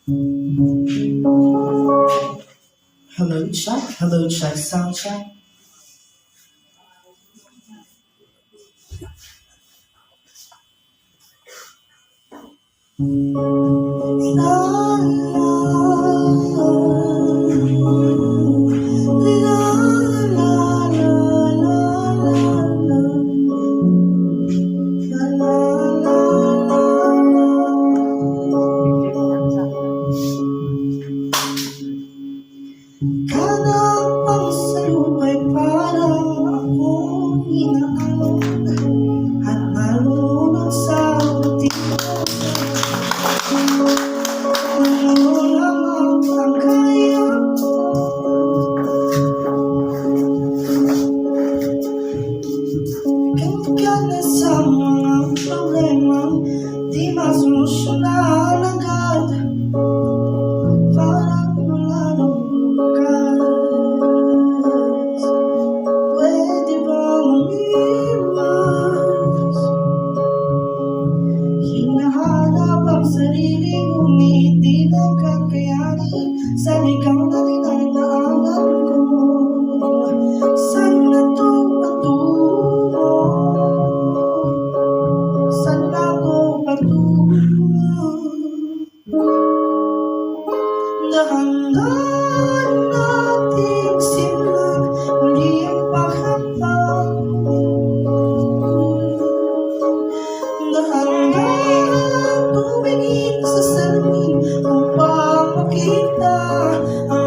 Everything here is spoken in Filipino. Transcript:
Hello check, sound check. Kada pagsalubay para akong inaalok at marunong sa lamang ang kaya. Gamit ka na sa mga problema di masolusyonan agad. Parang wala nang bukas. Pwede bang umiwas? Hinahanap ang sariling umiti ng kakayanin sa ligaw na dinadaanan ko. Saan na to patungo? Saan ako patungo? Dahan-dahan nating simulan muli ang paghambang. Dahan-dahan tumingin sa salamin upang makita ang